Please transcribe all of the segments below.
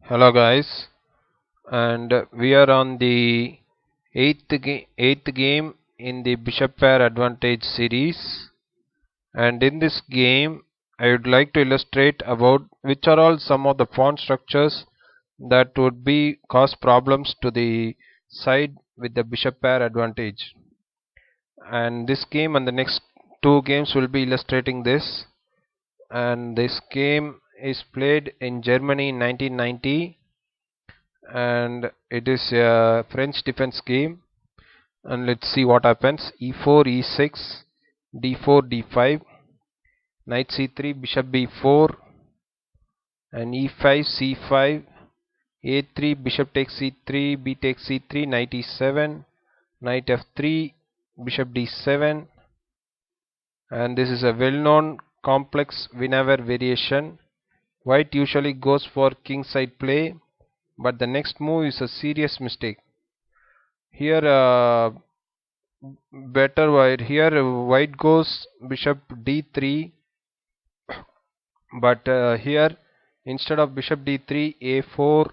Hello guys, and we are on the eighth game in the Bishop Pair Advantage series. And in this game, I would like to illustrate about which are all some of the pawn structures that would be cause problems to the side with the Bishop Pair Advantage. And this game and the next two games will be illustrating this. And this game is played in Germany in 1990, and it is a French defense game. And let's see what happens. E4 e6, d4 d5, knight c3, bishop b4, and e5 c5, a3, bishop takes c3, b takes c3, knight e7, knight f3, bishop d7. And this is a well-known complex whenever variation. White usually goes for king side play, but the next move is a serious mistake. Here better white. Here white goes bishop d3, but here instead of bishop d3, a4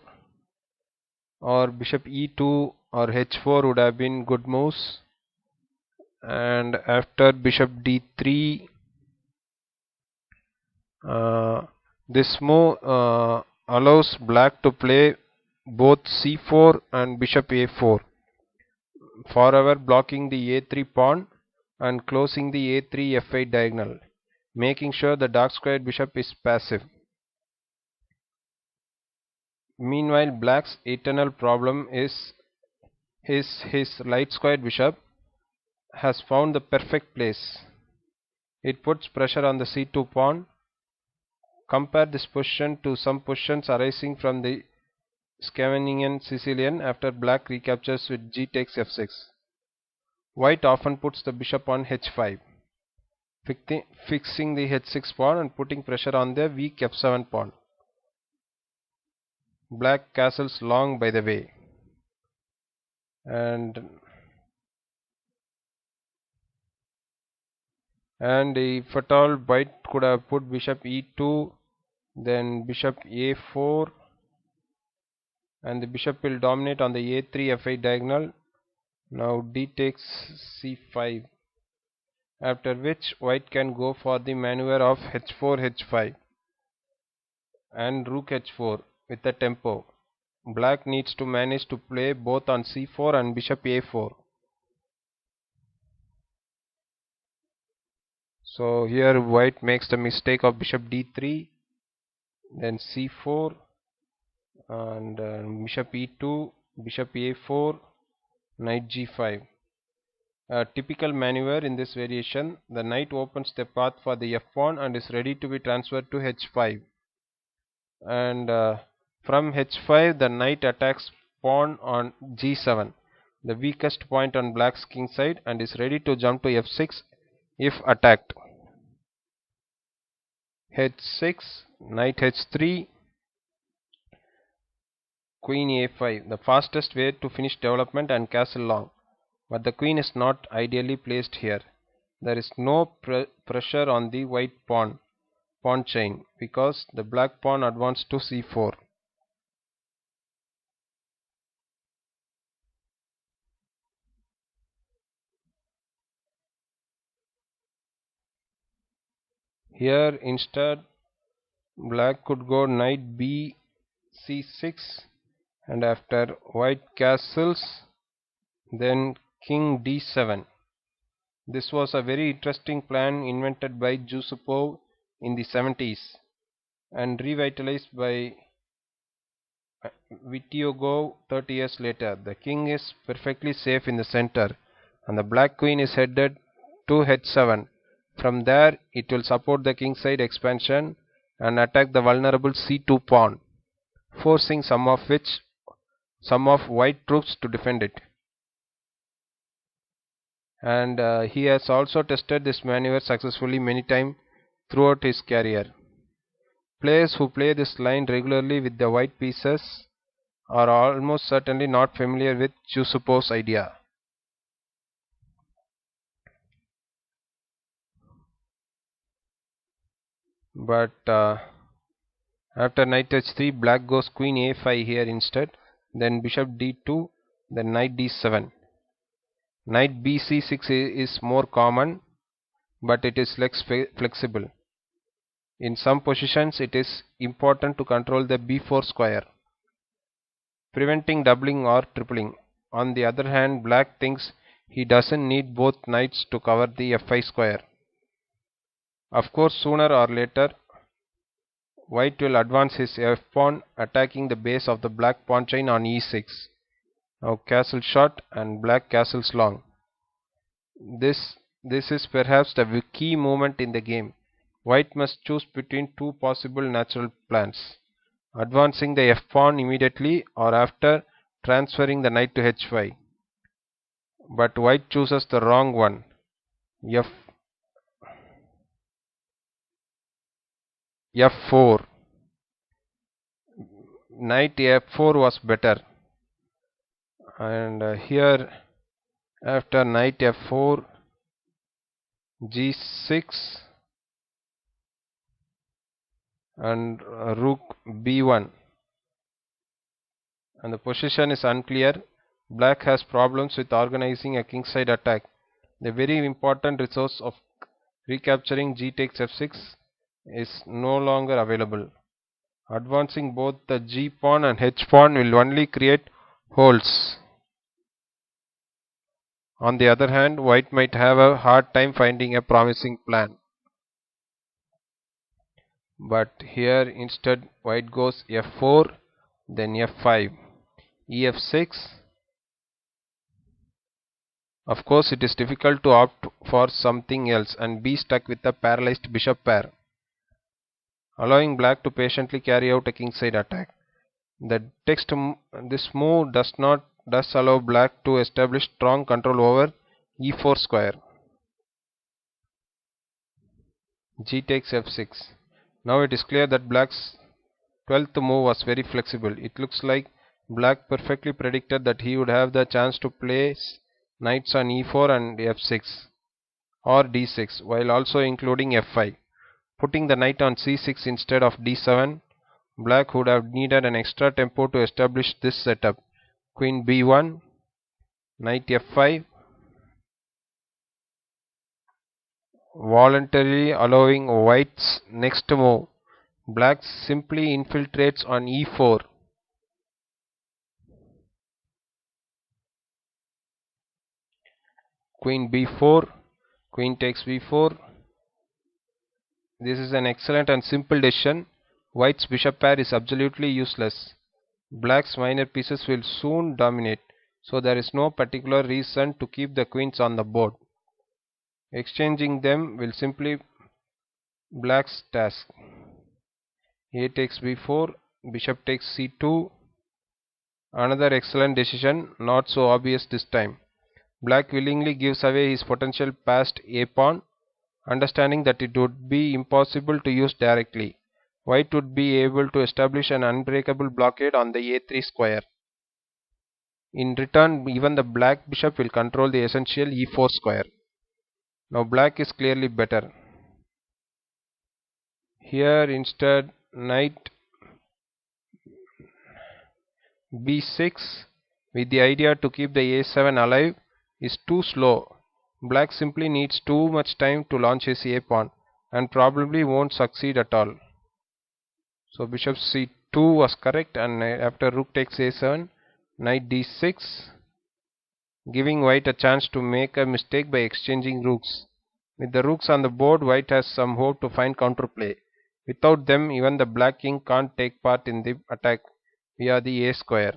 or bishop e2 or h4 would have been good moves. And after bishop d3, uh, this move allows black to play both c4 and bishop a4, forever blocking the a3 pawn and closing the a3 f8 diagonal, making sure the dark squared bishop is passive. Meanwhile, black's eternal problem is his light squared bishop has found the perfect place. It puts pressure on the c2 pawn. Compare this position to some positions arising from the Scandinavian Sicilian after black recaptures with g takes f6. White often puts the bishop on h5, fixing the h6 pawn and putting pressure on the weak f7 pawn. Black castles long by the way, and if at all white could have put bishop e2, then bishop a4, and the bishop will dominate on the a3 f8 diagonal. Now d takes c5, after which white can go for the maneuver of h4 h5 and rook h4 with a tempo. Black needs to manage to play both on c4 and bishop a4. So here white makes the mistake of bishop d3, then c4, and bishop e2, bishop a4, knight g5. A typical maneuver in this variation, the knight opens the path for the f pawn and is ready to be transferred to h5. And from h5, the knight attacks pawn on g7, the weakest point on black's king side, and is ready to jump to f6 if attacked. h6, knight h3, queen a5, the fastest way to finish development and castle long. But the queen is not ideally placed here. There is no pressure on the white pawn chain because the black pawn advanced to c4. Here instead black could go knight b c6, and after white castles, then king d7. This was a very interesting plan invented by Yusupov in the 70s and revitalized by Vitiogov 30 years later. The king is perfectly safe in the center, and the black queen is headed to h7. From there, it will support the king side expansion and attack the vulnerable c2 pawn, forcing some of white troops to defend it. And he has also tested this maneuver successfully many times throughout his career. Players who play this line regularly with the white pieces are almost certainly not familiar with Yusupov's idea. But After knight h3, black goes queen a5 here instead, then bishop d2, then knight d7. Knight bc6 is more common, but it is less flexible. In some positions, it is important to control the b4 square, preventing doubling or tripling. On the other hand, black thinks he doesn't need both knights to cover the f5 square. Of course, sooner or later, white will advance his f-pawn, attacking the base of the black pawn chain on e6. Now castle short and black castles long. This is perhaps the key moment in the game. White must choose between two possible natural plans: advancing the f-pawn immediately or after transferring the knight to h5. But white chooses the wrong one. f4. Knight f4 was better. And here, after knight f4, g6 and rook b1, and the position is unclear. Black has problems with organizing a kingside attack. The very important resource of recapturing g takes f6 is no longer available. Advancing both the g pawn and h pawn will only create holes. On the other hand, white might have a hard time finding a promising plan. But here instead white goes f4, then f5, ef6. Of course, it is difficult to opt for something else and be stuck with a paralyzed bishop pair, allowing black to patiently carry out a kingside attack. This move does allow black to establish strong control over e4 square. G takes f6. Now it is clear that black's 12th move was very flexible. It looks like black perfectly predicted that he would have the chance to place knights on e4 and f6 or d6, while also including f5. Putting the knight on c6 instead of d7, black would have needed an extra tempo to establish this setup. Queen b1, knight f5, voluntarily allowing white's next move. Black simply infiltrates on e4. Queen b4, queen takes b4. This is an excellent and simple decision. White's bishop pair is absolutely useless. Black's minor pieces will soon dominate, so there is no particular reason to keep the queens on the board. Exchanging them will simply black's task. A takes b4, bishop takes c2. Another excellent decision, not so obvious this time. Black willingly gives away his potential passed a pawn, understanding that it would be impossible to use directly. White would be able to establish an unbreakable blockade on the a3 square. In return, even the black bishop will control the essential e4 square. Now black is clearly better. Here instead, knight b6 with the idea to keep the a7 alive is too slow. Black simply needs too much time to launch his a pawn and probably won't succeed at all. So bishop c2 was correct, and after rook takes a7, knight d6, giving white a chance to make a mistake by exchanging rooks. With the rooks on the board, white has some hope to find counterplay. Without them, even the black king can't take part in the attack via the a square.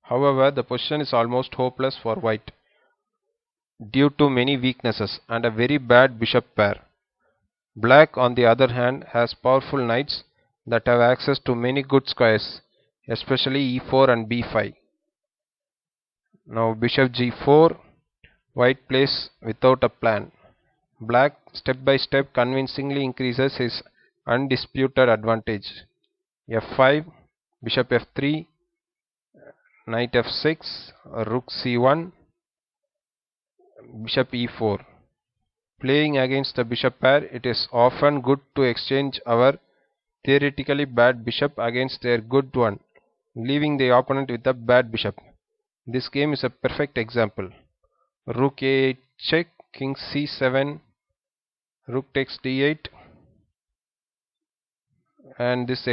However, the position is almost hopeless for white due to many weaknesses and a very bad bishop pair. Black, on the other hand, has powerful knights that have access to many good squares, especially e4 and b5. Now bishop g4, white plays without a plan. Black step by step convincingly increases his undisputed advantage. f5, bishop f3, knight f6, rook c1, bishop e4. playing against the bishop pair, it is often good to exchange our theoretically bad bishop against their good one, leaving the opponent with a bad bishop. This game is a perfect example. Rook a8 check, king c7, rook takes d8, and this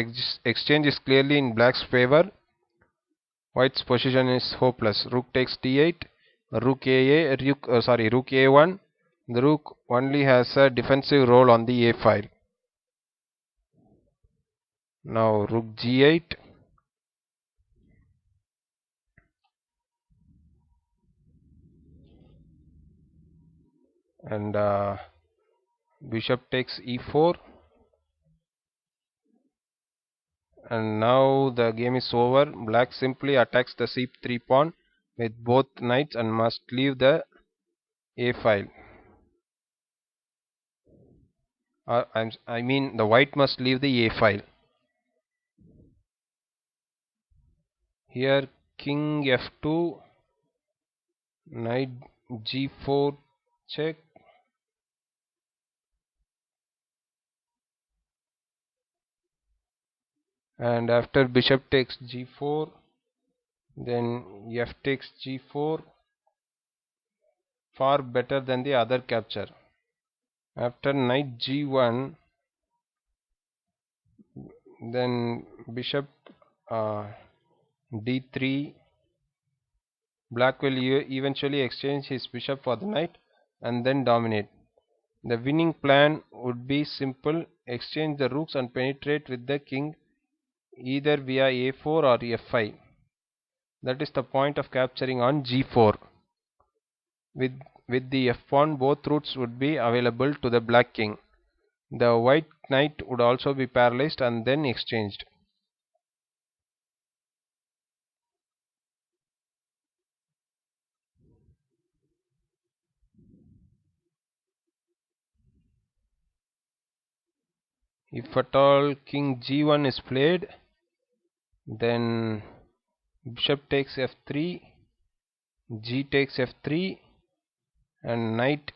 exchange is clearly in black's favor. White's position is hopeless. Rook takes d8, rook rook a1. The rook only has a defensive role on the a file. Now rook g8, and bishop takes e4, and now the game is over. Black simply attacks the c3 pawn with both knights and must leave the a file. I mean the white must leave the a file. Here king f2, knight g4 check, and after bishop takes g4, then f takes g4, far better than the other capture. After knight g1, then bishop d3, black will eventually exchange his bishop for the knight and then dominate. The winning plan would be simple: exchange the rooks and penetrate with the king either via a4 or f5. That is the point of capturing on g4. With the f pawn, both routes would be available to the black king. The white knight would also be paralyzed and then exchanged. If at all king g1 is played, then bishop takes f3, g takes f3, and knight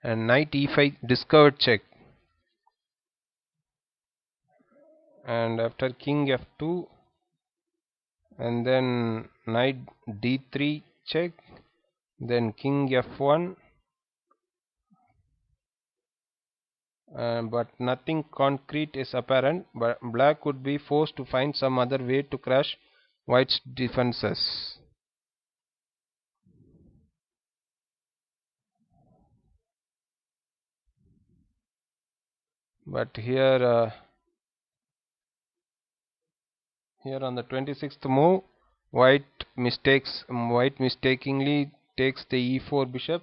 e5 discovered check. And after king f2, and then knight d3 check, then king f1, but nothing concrete is apparent. But black would be forced to find some other way to crush white's defenses. But here on the 26th move, white mistakenly takes the e4 bishop.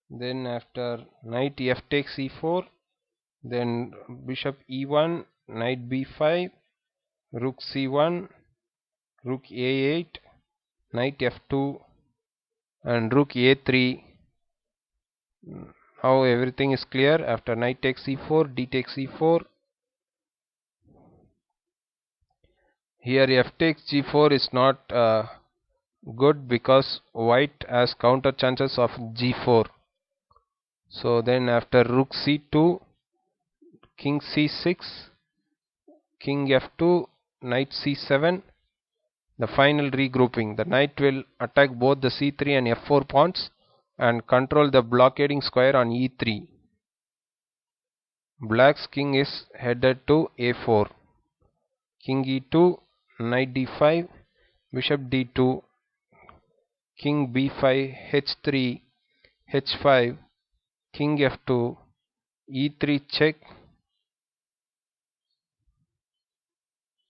Then after knight f takes e4, then bishop e1, knight b5, rook c1, rook a8, knight f2, and rook a3. Now everything is clear. After knight takes e4, d takes e4. Here f takes g4 is not good because white has counter chances of g4. So then after rook c2, king c6, king f2, knight c7, the final regrouping. The knight will attack both the c3 and f4 pawns and control the blockading square on e3. Black's king is headed to a4. King e2, knight d5, bishop d2, king b5, h3, h5, king f2, e3 check.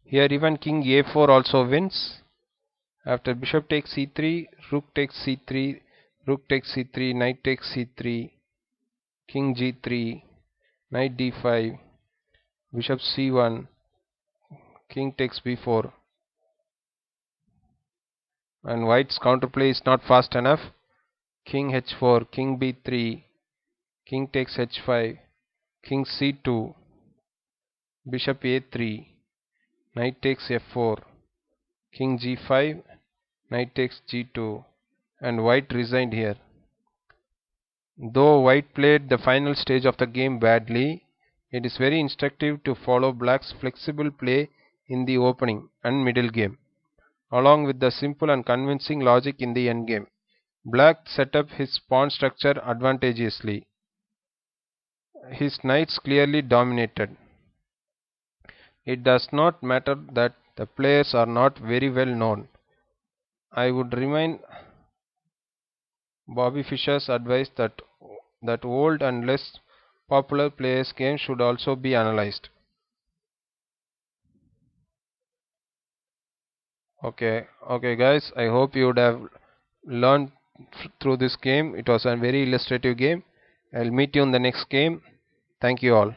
Here even king a4 also wins. After bishop takes c3, rook takes c3, rook takes c3, knight takes c3, king g3, knight d5, bishop c1, king takes b4. And white's counterplay is not fast enough. King h4, king b3, king takes h5, king c2, bishop a3, knight takes f4, king g5, knight takes g2, and white resigned here. Though white played the final stage of the game badly, it is very instructive to follow black's flexible play in the opening and middle game, along with the simple and convincing logic in the endgame. Black set up his pawn structure advantageously. His knights clearly dominated. It does not matter that the players are not very well known. I would remind Bobby Fischer's advice that old and less popular players' games should also be analyzed. Okay, guys. I hope you would have learned through this game. It was a very illustrative game. I'll meet you in the next game. Thank you all.